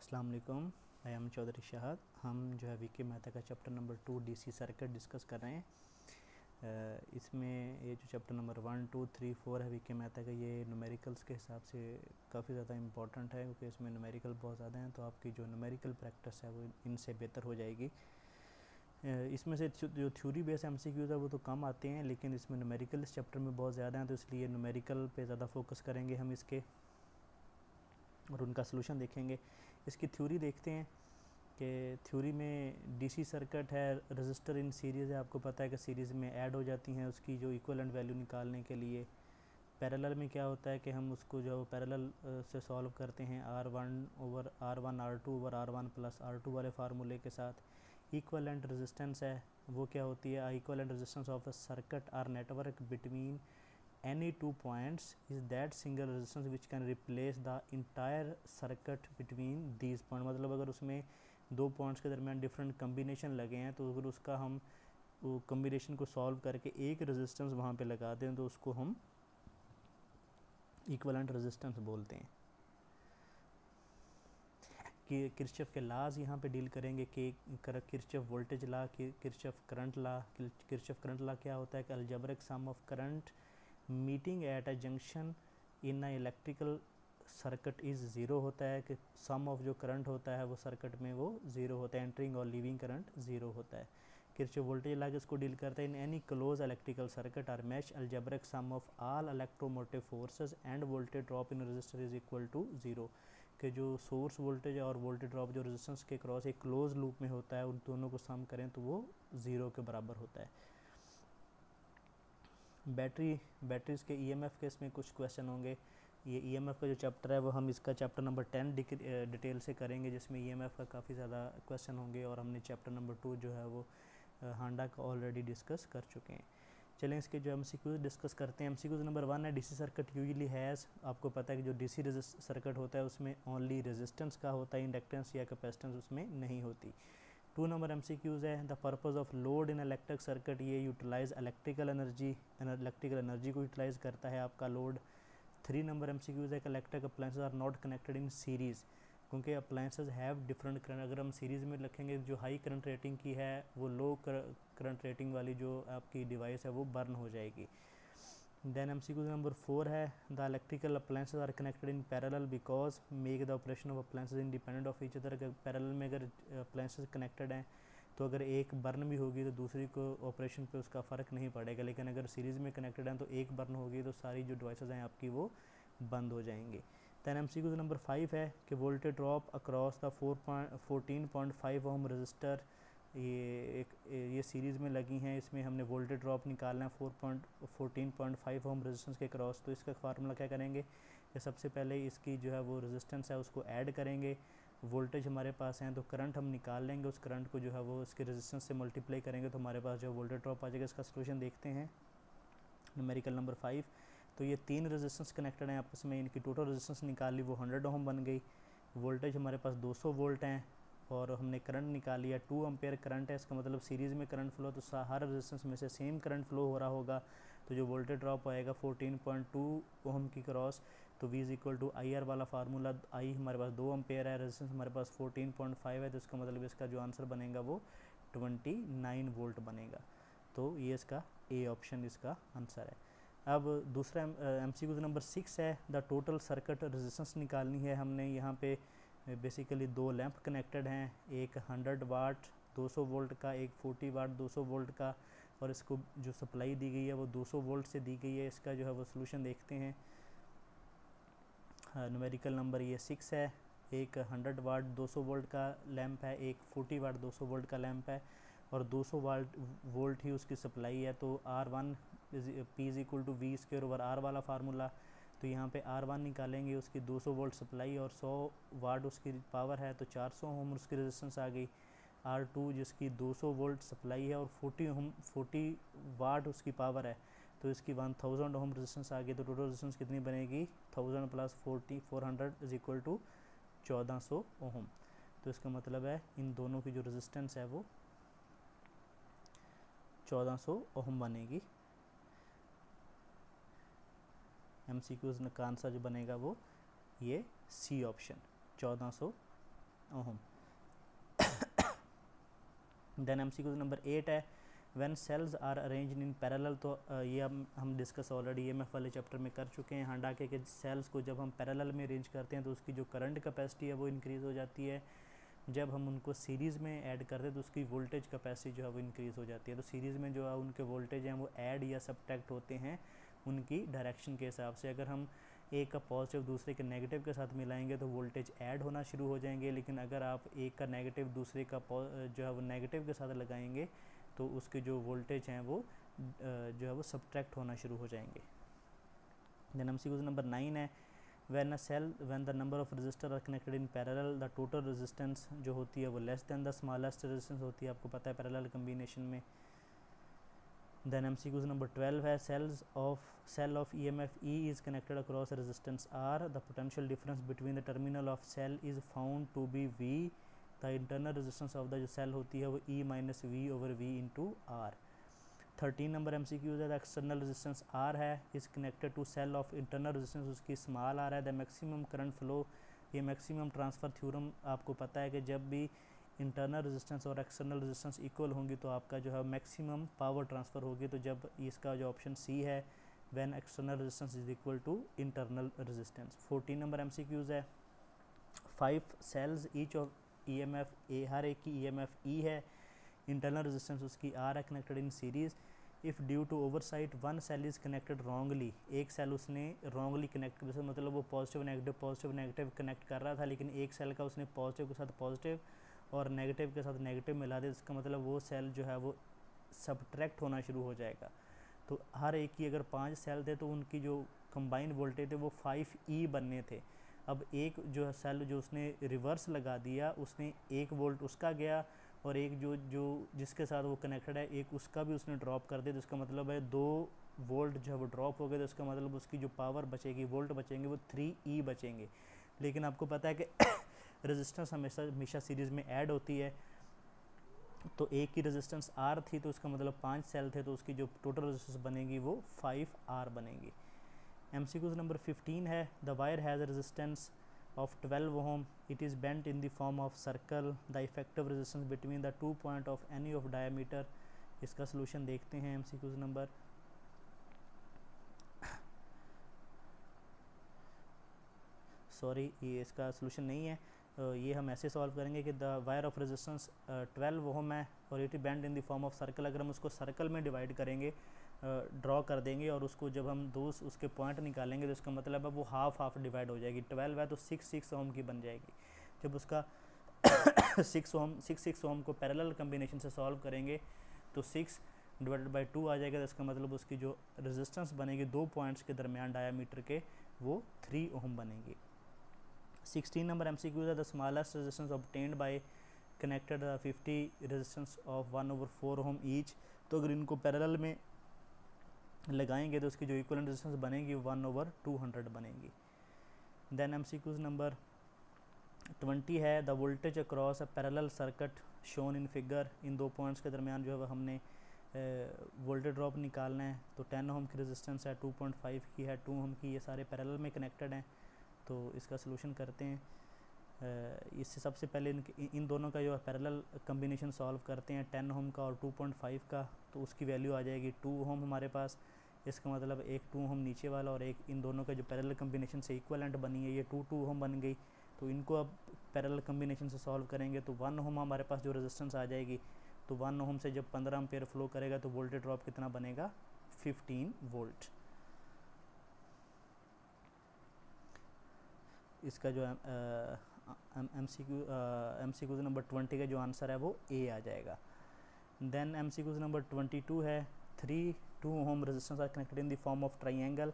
अस्सलाम वालेकुम। I am Chaudhary Shahad. हम जो है वीके मेहता का chapter number 2 DC circuit discuss कर रहे हैं। इसमें ये जो चैप्टर नंबर 1, 2, 3, 4 है वीके मेहता का, ये न्यूमेरिकल्स के हिसाब से काफ़ी ज़्यादा इंपॉर्टेंट है, क्योंकि इसमें न्यूमेरिकल बहुत ज़्यादा हैं, तो आपकी जो न्यूमेरिकल प्रैक्टिस है वो इनसे बेहतर हो जाएगी। इसमें से जो थ्योरी बेस एमसीक्यूज़ है वो तो कम आते हैं, लेकिन इसमें न्यूमेरिकल इस चैप्टर में बहुत ज़्यादा हैं, तो इसलिए न्यूमेरिकल पे ज़्यादा फोकस करेंगे हम इसके और उनका सलूशन देखेंगे। इसकी थ्योरी देखते हैं कि थ्योरी में डीसी सर्किट है, रजिस्टर इन सीरीज़ है, आपको पता है कि सीरीज़ में ऐड हो जाती हैं, उसकी जो इक्विवेलेंट वैल्यू निकालने के लिए। पैरेलल में क्या होता है कि हम उसको जो पैरेलल से सॉल्व करते हैं R1 over R1 R2 over R1 plus R2 वाले फार्मूले के साथ। इक्विवेलेंट रेजिस्टेंस है वो क्या होती है, equivalent resistance of the circuit or network between any two points is that single resistance which can replace the entire circuit between these point। मतलब अगर उसमें दो पॉइंट्स के दरमियान डिफरेंट कम्बिनेशन लगे हैं, तो अगर उसका हम वो कम्बिनेशन को सॉल्व करके एक रेजिस्टेंस वहाँ पे लगा दें तो उसको हम इक्विवेलेंट रेजिस्टेंस बोलते हैं। कि किरचॉफ के लाज यहाँ पे डील करेंगे कि Kirchhoff voltage law, Kirchhoff current law. Kirchhoff current law क्या होता है कि algebraic sum of current meeting at a junction in a electrical circuit is zero होता है, कि सम ऑफ जो करंट होता है वो सर्किट में वो ज़ीरो होता है, एंटरिंग और लीविंग करंट ज़ीरो होता है। किरचॉफ वोल्टेज लॉ इसको डील करता है, in any close electrical circuit or match algebraic sum of all electromotive forces and voltage drop in resistor is equal to zero. कि जो सोर्स वोल्टेज और voltage drop जो resistance के cross एक close loop में होता है, उन दोनों को सम करें तो वो ज़ीरो के बराबर होता है। बैटरीज़ के ईएमएफ के इसमें कुछ क्वेश्चन होंगे। ये ईएमएफ का जो चैप्टर है वो हम इसका चैप्टर नंबर 10 डिटेल से करेंगे, जिसमें ईएमएफ का काफ़ी ज़्यादा क्वेश्चन होंगे, और हमने चैप्टर नंबर 2 जो है वो हांडा का ऑलरेडी डिस्कस कर चुके हैं। चलें इसके जो एमसीक्यूज डिस्कस करते हैं। एमसीक्यूज नंबर 1 है, डीसी सर्किट यूजुअली हैज़, आपको पता है कि जो डीसी सर्किट होता है उसमें ओनली रेजिस्टेंस का होता है, इंडक्टेंस या कैपेसिटेंस उसमें नहीं होती। 2 नंबर एमसीक्यूज़ है, the purpose of load in electric circuit, ये यूटिलाइज इलेक्ट्रिकल एनर्जी को यूटिलाइज करता है आपका लोड। 3 नंबर एमसीक्यूज़ है कि electric appliances are not connected in series, क्योंकि अप्लायंसेज हैव डिफरेंट करंट। अगर हम सीरीज़ में रखेंगे, जो हाई करंट रेटिंग की है वो लो करंट रेटिंग वाली जो आपकी डिवाइस है वो बर्न हो जाएगी। देन एमसीक्यू नंबर 4 है, the electrical appliances are connected in parallel because make the operation of appliances independent of each other. Parallel में अगर अप्लायंसेज कनेक्टेड हैं तो अगर एक बर्न भी होगी तो दूसरी को ऑपरेशन पे उसका फ़र्क नहीं पड़ेगा, लेकिन अगर सीरीज़ में कनेक्टेड हैं तो एक बर्न होगी तो सारी जो डिवाइसेज हैं आपकी वो बंद हो जाएंगी। दैन एमसीक्यू नंबर 5 है कि voltage drop across the 14.5 ohm resistor, ये सीरीज़ में लगी हैं, इसमें हमने वोल्टेज ड्रॉप निकालना है 14.5 ओम रेजिस्टेंस के क्रॉस। तो इसका फार्मूला क्या करेंगे कि सबसे पहले इसकी जो है वो रेजिस्टेंस है उसको ऐड करेंगे, वोल्टेज हमारे पास हैं तो करंट हम निकाल लेंगे, उस करंट को जो है वो इसके रेजिस्टेंस से मल्टीप्लाई करेंगे तो हमारे पास जो वोल्टेज ड्रॉप आ जाएगा। इसका सोल्यूशन देखते हैं, न्यूमेरिकल नंबर 5। तो ये 3 रेजिस्टेंस कनेक्टेड हैं आपस में, इनकी टोटल रेजिस्टेंस निकाल ली, वो 100 ओम बन गई। वोल्टेज हमारे पास 200 वोल्ट हैं और हमने करंट निकाल लिया 2 एम्पेयर करंट है। इसका मतलब सीरीज़ में करंट फ्लो तो हर रेजिस्टेंस में से सेम करंट फ्लो हो रहा होगा, तो जो वोल्टेज ड्रॉप आएगा 14.2 ओम की क्रॉस, तो V is equal to I R वाला फार्मूला, आई हमारे पास 2 एम्पेयर है, रेजिस्टेंस हमारे पास 14.5 है, तो इसका मतलब इसका जो आंसर बनेगा वो 29 वोल्ट बनेगा। तो ये इसका ए ऑप्शन इसका आंसर है। अब दूसरा एमसीक्यू नंबर 6 है, द टोटल सर्किट रेजिस्टेंस निकालनी है हमने। यहाँ पे बेसिकली 2 लैंप कनेक्टेड हैं, एक 100 वाट 200 वोल्ट का, एक 40 वाट 200 वोल्ट का, और इसको जो सप्लाई दी गई है वो 200 वोल्ट से दी गई है। इसका जो है वो सोल्यूशन देखते हैं। न्यूमेरिकल नंबर ये 6 है, एक 100 वाट 200 वोल्ट का लैंप है, एक 40 वाट 200 वोल्ट का लैंप है, और 200 वोल्ट ही उसकी सप्लाई है। तो R1 P is equal to V square over R वाला फार्मूला, तो यहाँ पे R1 निकालेंगे, उसकी 200 वोल्ट सप्लाई और 100 वाट उसकी पावर है, तो 400 ओम उसकी रेजिस्टेंस आ गई। R2 जिसकी 200 वोल्ट सप्लाई है और 40 वाट उसकी पावर है, तो इसकी 1000 ओम रेजिस्टेंस आ गई। तो टोटल रेजिस्टेंस कितनी बनेगी, 1000 प्लस 400 इज इक्वल टू 1400 ओम। तो इसका मतलब है इन दोनों की जो रेजिस्टेंस है वो 1400 ओम बनेगी। एमसीक्यूज का आंसर जो बनेगा वो ये C option 1400 ohm. Then MCQ number 8 है when cells are arranged in parallel. तो ये हम डिस्कस ऑलरेडी EMF वाले चैप्टर में कर चुके हैं। हांडा के सेल्स को जब हम पैरेलल में अरेंज करते हैं तो उसकी जो करंट कैपेसिटी है वो इंक्रीज़ हो जाती है। जब हम उनको सीरीज़ में ऐड करते हैं तो उसकी वोल्टेज कैपेसिटी जो है वो इंक्रीज़ हो जाती है। तो सीरीज़ में जो है उनके वोल्टेज हैं वो ऐड या सब्ट्रैक्ट होते हैं उनकी डायरेक्शन के हिसाब से। अगर हम एक का पॉजिटिव दूसरे के नेगेटिव के साथ मिलाएंगे तो वोल्टेज ऐड होना शुरू हो जाएंगे, लेकिन अगर आप एक का नेगेटिव दूसरे का जो है वो नेगेटिव के साथ लगाएंगे तो उसके जो वोल्टेज हैं वो जो है वो सब्ट्रैक्ट होना शुरू हो जाएंगे। देन MCQ नंबर 9 है when the number of resistor are connected in parallel the total resistance जो होती है वो less than the smallest resistance होती है, आपको पता है parallel combination में। Then MCQ नंबर 12 है cell of EMF E is connected across resistance R. The potential difference between the terminal of cell is found to be V. The internal resistance of the जो cell होती है वो E minus V over V into R. 13 number MCQ है external resistance R है is connected to cell of internal resistance उसकी small R है। The maximum current flow, ये maximum transfer theorem आपको पता है कि जब भी इंटरनल रेजिस्टेंस और एक्सटर्नल रेजिस्टेंस इक्वल होंगी तो आपका जो है मैक्सिमम पावर ट्रांसफ़र होगी। तो जब इसका जो ऑप्शन C है when external resistance is equal to internal resistance. 14 number MCQs है 5 cells each of EMF A, हर एक की EMF E है, इंटरनल रेजिस्टेंस उसकी R है, connected in series. If due to oversight one cell is connected wrongly, एक सेल उसने रॉन्गली कनेक्ट, मतलब वो पॉजिटिव नेगेटिव कनेक्ट कर रहा था लेकिन एक सेल का उसने पॉजिटिव के साथ पॉजिटिव और नेगेटिव के साथ नेगेटिव मिला दिया, इसका मतलब वो सेल जो है वो सब्ट्रैक्ट होना शुरू हो जाएगा। तो हर एक की अगर 5 सेल थे तो उनकी जो कंबाइन वोल्टेज थे वो 5E बनने थे। अब एक जो सेल जो उसने रिवर्स लगा दिया, उसने 1 वोल्ट उसका गया और एक जो जिसके साथ वो कनेक्टेड है एक उसका भी उसने ड्रॉप कर दिया, तो इसका मतलब है 2 वोल्ट जो है वो ड्रॉप हो गए। तो इसका मतलब उसकी जो पावर बचेगी, वोल्ट बचेंगे, वो 3E बचेंगे। लेकिन आपको पता है कि रेजिस्टेंस हमेशा सीरीज़ में ऐड होती है, तो एक की रेजिस्टेंस R थी तो इसका मतलब 5 सेल थे तो उसकी जो टोटल रेजिस्टेंस बनेगी वो 5R बनेगी। MCQ नंबर 15 है the wire has a resistance of 12 ohm, it is bent in the form of circle, the effective resistance between the 2 point of any of diameter। इसका solution देखते हैं MCQ number ये इसका solution नहीं है, ये हम ऐसे सॉल्व करेंगे कि द वायर ऑफ रेजिस्टेंस 12 ओम है और it bend in the form of circle. अगर हम उसको सर्कल में डिवाइड करेंगे, ड्रॉ कर देंगे और उसको जब हम उसके पॉइंट निकालेंगे तो इसका मतलब है वो हाफ डिवाइड हो जाएगी। 12 है तो 6 ओम की बन जाएगी। जब उसका 6 ओम को पैरेलल कम्बिनेशन से सॉल्व करेंगे तो 6 डिवाइडेड बाई 2 आ जाएगा। तो इसका मतलब उसकी जो रेजिस्टेंस बनेगी 2 पॉइंट्स के दरमियान डायामीटर के वो 3 ओम बनेगी। 16 नंबर MCQ है the smallest resistance obtained by connected 50 resistance of 1/4 ohm each. तो अगर इनको पैरेलल में लगाएंगे तो उसकी जो इक्विवेलेंट रेजिस्टेंस बनेगी 1/200 बनेगी। देन MCQ नंबर 20 है the voltage across a parallel circuit shown in figure. In 2 points के दरमियान जो है हमने वोल्टेज ड्रॉप निकालना है। तो 10 ओम की रेजिस्टेंस है, 2.5 की है, 2 ओम की, ये सारे पैरेलल में कनेक्टेड हैं। तो इसका सलूशन करते हैं। इससे सबसे पहले इन दोनों का जो पैरेलल कम्बिनेशन सॉल्व करते हैं, 10 ओम का और 2.5 का, तो उसकी वैल्यू आ जाएगी 2 ओम हमारे पास। इसका मतलब एक 2 ओम नीचे वाला और एक इन दोनों का जो पैरेलल कम्बिनेशन से इक्वलेंट बनी है ये 2 ओम बन गई। तो इनको अब पैरेलल कम्बिनेशन से सॉल्व करेंगे तो 1 ओम हमारे पास जो रेजिस्टेंस आ जाएगी। तो 1 ओम से जब 15 एम्पेयर फ्लो करेगा तो वोल्टेज ड्रॉप कितना बनेगा, 15 वोल्ट। इसका जो MCQ नंबर 20 का जो आंसर है वो A आ जाएगा। देन MCQ नंबर 22 है 2 ohm resistance R connected in the form of triangle,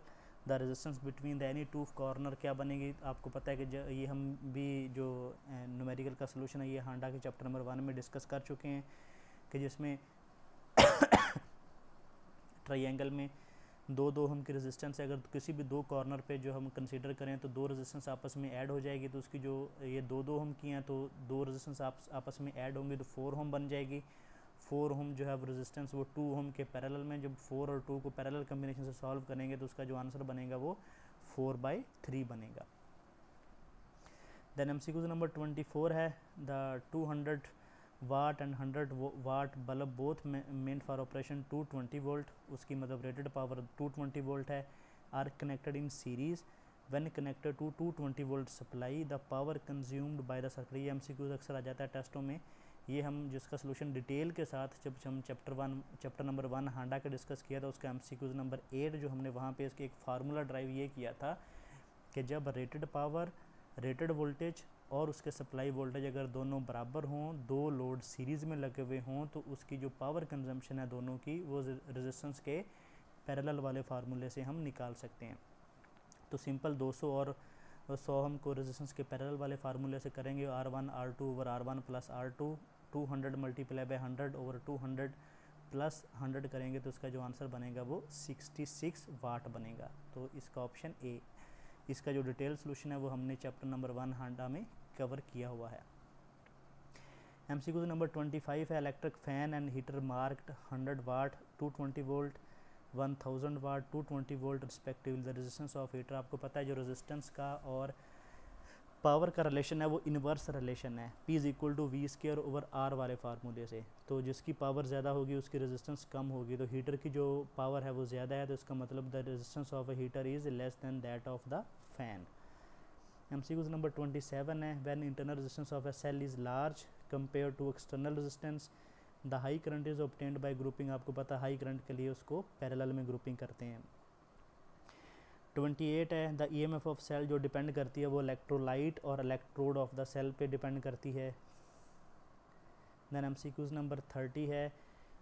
the resistance between the any 2 corner क्या बनेगी। आपको पता है कि ये हम भी जो न्यूमेरिकल का सलूशन है ये हांडा के चैप्टर नंबर 1 में डिस्कस कर चुके हैं कि जिसमें ट्राइंगल में 2 ओम की रेजिस्टेंस है। अगर किसी भी 2 कॉर्नर पे जो हम कंसीडर करें तो 2 रेजिस्टेंस आपस में ऐड हो जाएगी। तो उसकी जो ये 2 ओम की हैं तो 2 रेजिस्टेंस आपस में ऐड होंगे तो 4 ओम बन जाएगी। 4 ओम जो है रेजिस्टेंस वो 2 ओम के पैरेलल में, जब 4 और 2 को पैरेलल कम्बिनेशन से सॉल्व करेंगे तो उसका जो आंसर बनेगा वो 4/3 बनेगा। देन MCQ नंबर 24 है the 200 watt and 100 watt bulb both meant for operation 220 volt, उसकी मतलब रेटेड पावर 220 वोल्ट है, are connected in series when connected to 220 volt supply the power consumed by the circuit. ये MCQ अक्सर आ जाता है टेस्टों में। ये हम जिसका सोल्यूशन डिटेल के साथ जब हम चैप्टर नंबर 1 हांडा का डिस्कस किया था, उसका MCQ नंबर 8 जो हमने वहाँ पे इसके एक फार्मूला ड्राइव ये किया था कि जब रेटेड पावर, रेटेड वोल्टेज और उसके सप्लाई वोल्टेज अगर दोनों बराबर हों, दो लोड सीरीज़ में लगे हुए हों, तो उसकी जो पावर कंजम्पशन है दोनों की वो रेजिस्टेंस के पैरेलल वाले फार्मूले से हम निकाल सकते हैं। तो सिंपल 200 और 100 हमको रेजिस्टेंस के पैरेलल वाले फार्मूले से करेंगे, R1 R2 over R1 plus R2, 200 multiply by 100 over 200 plus 100 करेंगे तो उसका जो आंसर बनेगा वो 66 वाट बनेगा। तो इसका ऑप्शन ए। इसका जो डिटेल सोल्यूशन है वो हमने चैप्टर नंबर 1 हांडा में कवर किया हुआ है। MCQ नंबर 25 है electric fan and heater marked 100 watt 220 volt 1000 watt 220 volt respectively the resistance of heater. आपको पता है जो रेजिस्टेंस का और पावर का रिलेशन है वो इन्वर्स रिलेशन है, P is equal to V square over R वाले फार्मूले से। तो जिसकी पावर ज़्यादा होगी उसकी रेजिस्टेंस कम होगी, तो हीटर की जो पावर है वो ज़्यादा है, तो इसका मतलब the resistance of a heater is less than that of the fan. MCQ number 27 है when internal resistance of a cell is large compare to external resistance the high current is obtained by grouping. आपको पता है high current के लिए उसको parallel में grouping करते हैं। 28 है द EMF ऑफ सेल जो डिपेंड करती है वो इलेक्ट्रोलाइट और इलेक्ट्रोड ऑफ द सेल पे डिपेंड करती है। देन MCQ नंबर 30 है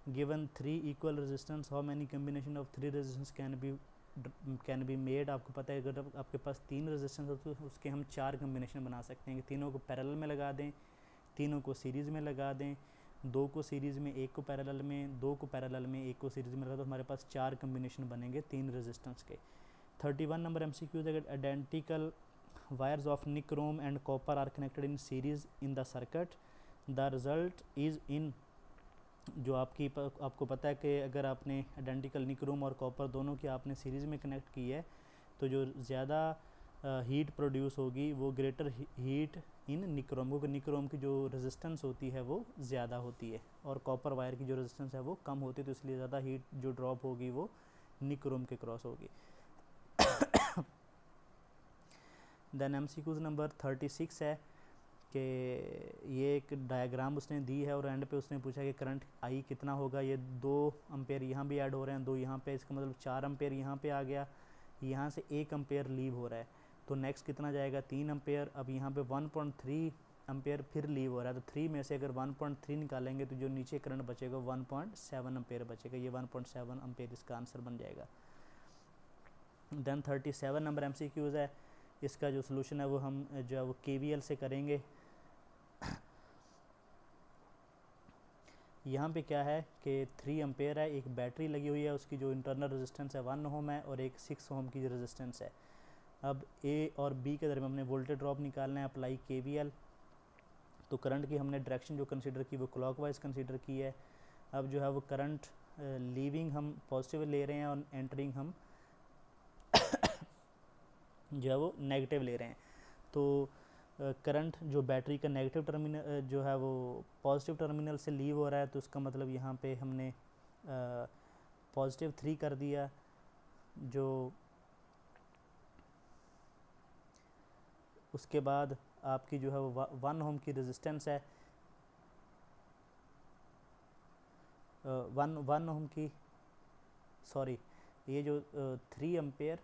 given 3 equal resistance how many combination of 3 resistance can be made. आपको पता है अगर आपके पास 3 रेजिस्टेंस हो तो उसके हम 4 कम्बिनेशन बना सकते हैं कि तीनों को पैरेलल में लगा दें, तीनों को सीरीज़ में लगा दें, 2 को सीरीज़ में, 1 को पैरेलल में, 2 को पैरेलल में, 1 को सीरीज़ में लगा दो, हमारे पास 4 कम्बिनेशन बनेंगे 3 रेजिस्टेंस के। 31 नंबर MCQ है identical wires of nichrome and copper are connected in series in the circuit the result is in. जो आपको पता है कि अगर आपने आइडेंटिकल निक्रोम और कॉपर दोनों की आपने सीरीज़ में कनेक्ट की है तो जो ज़्यादा हीट प्रोड्यूस होगी वो ग्रेटर हीट इन निक्रोम, क्योंकि निक्रोम की जो रेजिस्टेंस होती है वो ज़्यादा होती है और कॉपर वायर की जो रेजिस्टेंस है वो कम होती है, तो इसलिए ज़्यादा हीट जो ड्रॉप होगी वो निक्रोम के क्रॉस होगी। देन MCQ नंबर 36 है कि ये एक डायग्राम उसने दी है और एंड पे उसने पूछा कि करंट आई कितना होगा। ये 2 एम्पेयर यहाँ भी ऐड हो रहे हैं, 2 यहाँ पे, इसका मतलब 4 एम्पेयर यहाँ पे आ गया, यहाँ से 1 एम्पेयर लीव हो रहा है, तो नेक्स्ट कितना जाएगा 3 एम्पेयर। अब यहाँ पे 1.3 एम्पेयर फिर लीव हो रहा है, तो 3 में से अगर 1.3 निकालेंगे तो जो नीचे करंट बचेगा 1.7 एम्पेयर बचेगा, ये 1.7 एम्पेयर इसका आंसर बन जाएगा। देन 37 नंबर MCQ है, इसका जो सोल्यूशन है वो हम जो है वो KVL से करेंगे। यहाँ पे क्या है कि 3 एम्पेयर है, एक बैटरी लगी हुई है, उसकी जो इंटरनल रेजिस्टेंस है 1 ओम है और एक 6 ओम की रेजिस्टेंस है। अब A और B के दरमियान हमने वोल्टेज ड्रॉप निकालना है, अप्लाई KVL। तो करंट की हमने डायरेक्शन जो कंसीडर की वो क्लॉकवाइज कंसीडर की है। अब जो है वो करंट लीविंग हम पॉजिटिव ले रहे हैं और एंटरिंग हम जो है वो नेगेटिव ले रहे हैं। तो करंट जो बैटरी का नेगेटिव टर्मिनल जो है वो पॉजिटिव टर्मिनल से लीव हो रहा है, तो उसका मतलब यहाँ पे हमने +3 कर दिया। जो उसके बाद आपकी जो है वो 1 ओम की रेजिस्टेंस है, 1 ओम की, सॉरी ये जो 3 एम्पेयर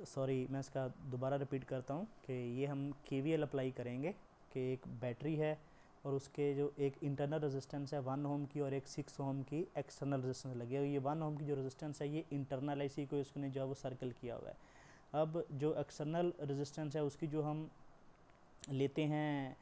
सॉरी मैं इसका दोबारा रिपीट करता हूँ कि ये हम KVL अप्लाई करेंगे कि एक बैटरी है और उसके जो एक इंटरनल रेजिस्टेंस है 1 ओम की और एक 6 ओम की एक्सटर्नल रेजिस्टेंस लगी है। ये 1 ओम की जो रेजिस्टेंस है ये इंटरनल है, इसी को इसने जो है वो सर्कल किया हुआ है। अब जो एक्सटर्नल रेजिस्टेंस है उसकी जो हम लेते हैं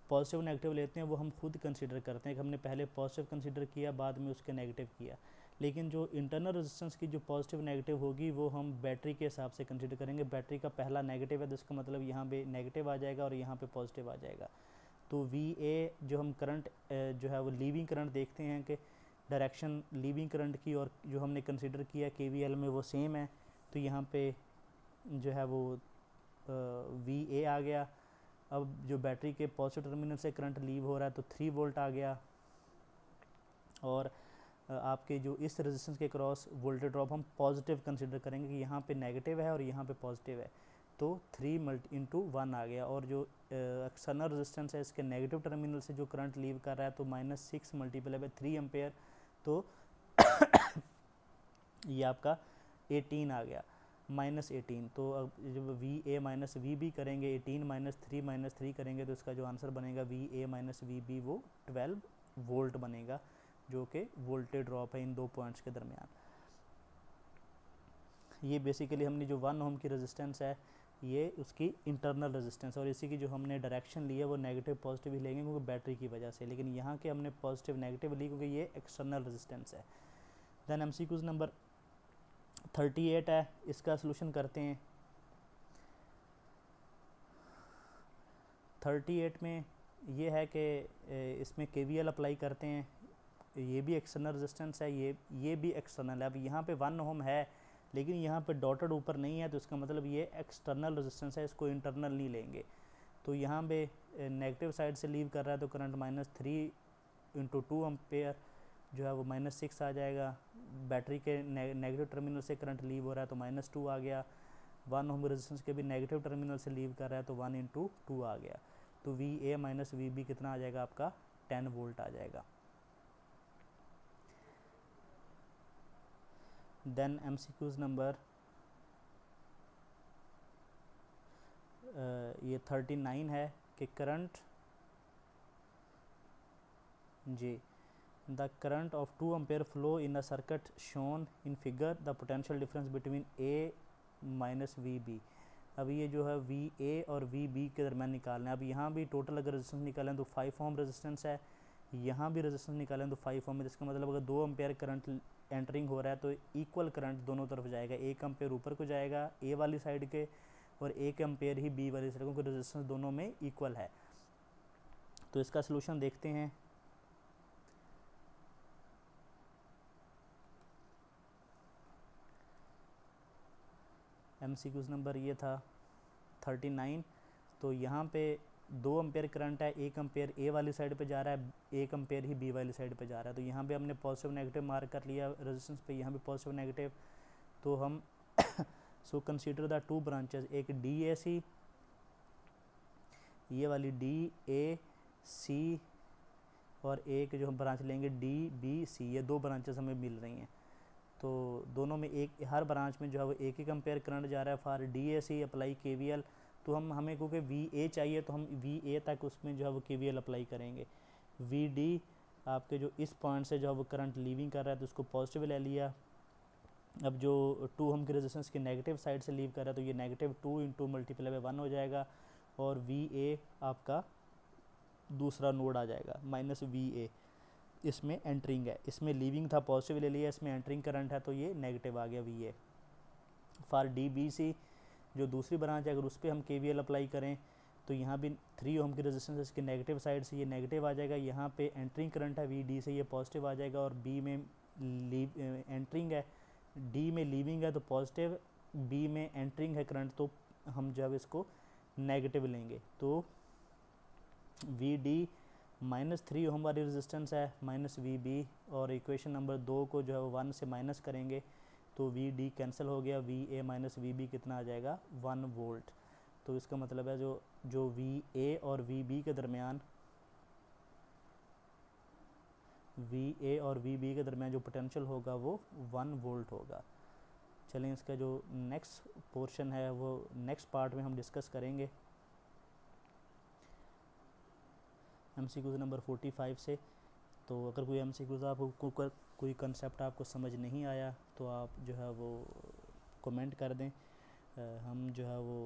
पॉजिटिव नेगेटिव लेते हैं वो हम खुद कंसीडर करते हैं कि हमने पहले पॉजिटिव कंसीडर किया बाद में उसके नेगेटिव किया। लेकिन जो इंटरनल रेजिस्टेंस की जो पॉजिटिव नेगेटिव होगी वो हम बैटरी के हिसाब से कंसिडर करेंगे। बैटरी का पहला नेगेटिव है तो इसका मतलब यहाँ पे नेगेटिव आ जाएगा और यहाँ पे पॉजिटिव आ जाएगा। तो VA जो हम करंट जो है वो लीविंग करंट देखते हैं कि डायरेक्शन लीविंग करंट की और जो हमने कंसिडर किया KVL में वो सेम है, तो यहाँ पे जो है वो VA आ गया। अब जो बैटरी के पॉजिटिव टर्मिनल से करंट लीव हो रहा है तो 3 वोल्ट आ गया, और आपके जो इस रेजिस्टेंस के क्रॉस वोल्टेज ड्रॉप हम पॉजिटिव कंसिडर करेंगे कि यहाँ पे नेगेटिव है और यहाँ पे पॉजिटिव है, तो 3 × 1 आ गया। और जो एक्सटर्नल रेजिस्टेंस है इसके नेगेटिव टर्मिनल से जो करंट लीव कर रहा है तो -6 × 3 एम्पेयर, तो ये आपका 18 आ गया, -18। तो अब जब VA माइनस VB करेंगे 18 - 3 - 3 करेंगे तो इसका जो आंसर बनेगा VA - VB वो 12 वोल्ट बनेगा, जो कि वोल्टेज ड्रॉप है इन दो पॉइंट्स के दरमियान। ये बेसिकली हमने जो 1 ओम की रेजिस्टेंस है ये उसकी इंटरनल रेजिस्टेंस, और इसी की जो हमने डायरेक्शन ली है वो नेगेटिव पॉजिटिव ही लेंगे क्योंकि बैटरी की वजह से, लेकिन यहाँ के हमने पॉजिटिव नेगेटिव ली क्योंकि ये एक्सटर्नल रेजिस्टेंस है। देन MCQs नंबर 38 है, इसका सोल्यूशन करते हैं। 38 में ये है कि इसमें KVL अप्लाई करते हैं, ये भी एक्सटर्नल रेजिस्टेंस है, ये भी एक्सटर्नल है। अब यहाँ पे 1 ओम है लेकिन यहाँ पे डॉटेड ऊपर नहीं है, तो इसका मतलब ये एक्सटर्नल रेजिस्टेंस है, इसको इंटरनल नहीं लेंगे। तो यहाँ पे नेगेटिव साइड से लीव कर रहा है तो करंट -3 × 2 एम्पेयर जो है वो -6 आ जाएगा। बैटरी के नेगेटिव टर्मिनल से करंट लीव हो रहा है तो -2 आ गया। 1 ओम रेजिस्टेंस के भी नेगेटिव टर्मिनल से लीव कर रहा है तो 1 × 2 आ गया। तो VA - VB कितना आ जाएगा आपका 10 वोल्ट आ जाएगा। देन MCQs नंबर ये 39 है कि करंट जी the current of 2 ampere flow in a circuit shown in figure, the potential difference between A - VB। अब ये जो है VA और VB के दरमियान निकालना है। अब यहाँ भी टोटल अगर रेजिस्टेंस निकालें तो 5 ओम रेजिस्टेंस है, यहाँ भी रेजिस्टेंस निकालें तो 5 ओम है, जिसका मतलब अगर 2 एम्पेयर करंट एंटरिंग हो रहा है तो इक्वल करंट दोनों तरफ जाएगा। 1 एम्पेयर ऊपर को जाएगा A वाली साइड के और 1 एम्पेयर ही B वाली साइड, क्योंकि रेजिस्टेंस दोनों में इक्वल है। तो इसका सलूशन देखते हैं। MCQs नंबर ये था 39। तो यहाँ पे 2 एम्पेयर करंट है, 1 एम्पेयर A वाली साइड पे जा रहा है, 1 एम्पेयर ही B वाली साइड पे जा रहा है। तो यहाँ पे हमने पॉजिटिव नेगेटिव मार्क कर लिया रेजिस्टेंस पे, यहाँ पे पॉजिटिव नेगेटिव। तो हम सो कंसीडर द 2 ब्रांचेस, एक DAC, ये वाली DAC, और एक जो हम ब्रांच लेंगे DBC, ये 2 ब्रांचेस हमें मिल रही हैं। तो दोनों में एक, हर ब्रांच में जो है वो 1 एम्पेयर करंट जा रहा है। फॉर DAC अप्लाई KVL, तो हमें क्योंकि VA चाहिए तो हम VA तक उसमें जो है वो KVL अप्लाई करेंगे। VD आपके जो इस पॉइंट से जो है वो करंट लीविंग कर रहा है तो उसको पॉजिटिव ले लिया। अब जो 2 ओम की रेजिस्टेंस की नेगेटिव साइड से लीव कर रहा है तो ये -2 × 1 हो जाएगा, और VA आपका दूसरा नोड आ जाएगा -VA, इसमें एंटरिंग है, इसमें लीविंग था पॉजिटिव ले लिया, इसमें एंटरिंग करंट है तो ये नेगेटिव आ गया VA। फॉर DBC जो दूसरी ब्रांच है, अगर उस पर हम KVL अप्लाई करें तो यहाँ भी 3 ओम की रेजिस्टेंस इसके नेगेटिव साइड से ये नेगेटिव आ जाएगा, यहाँ पे एंटरिंग करंट है VD से, ये पॉजिटिव आ जाएगा, और B में एंटरिंग है, D में लीविंग है तो पॉजिटिव, B में एंटरिंग है करंट तो हम जो है इसको नेगेटिव लेंगे। तो VD -3 ओम वाली रेजिस्टेंस है -VB, और इक्वेशन नंबर 2 को जो है वो 1 से माइनस करेंगे तो VD कैंसिल हो गया, VA - VB कितना आ जाएगा 1 वोल्ट। तो इसका मतलब है जो VA और VB के दरमियान जो पोटेंशियल होगा वो 1 वोल्ट होगा। चलें इसका जो नेक्स्ट पोर्शन है वो नेक्स्ट पार्ट में हम डिस्कस करेंगे MCQs नंबर 45 से। तो अगर कोई MCQs आपको कोई कंसेप्ट आपको समझ नहीं आया तो आप जो है वो कमेंट कर दें, हम जो है वो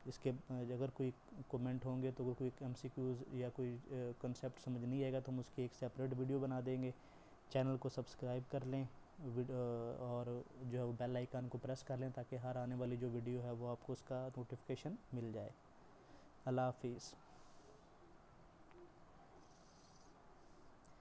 इसके अगर कोई कमेंट होंगे तो कोई MCQs या कोई कंसेप्ट समझ नहीं आएगा तो हम उसकी एक सेपरेट वीडियो बना देंगे चैनल को सब्सक्राइब कर लें और जो है वो बेल आइकन को प्रेस कर लें ताकि हर आने वाली जो वीडियो है वो आपको उसका नोटिफिकेशन मिल जाए। अल्लाह हाफिज़।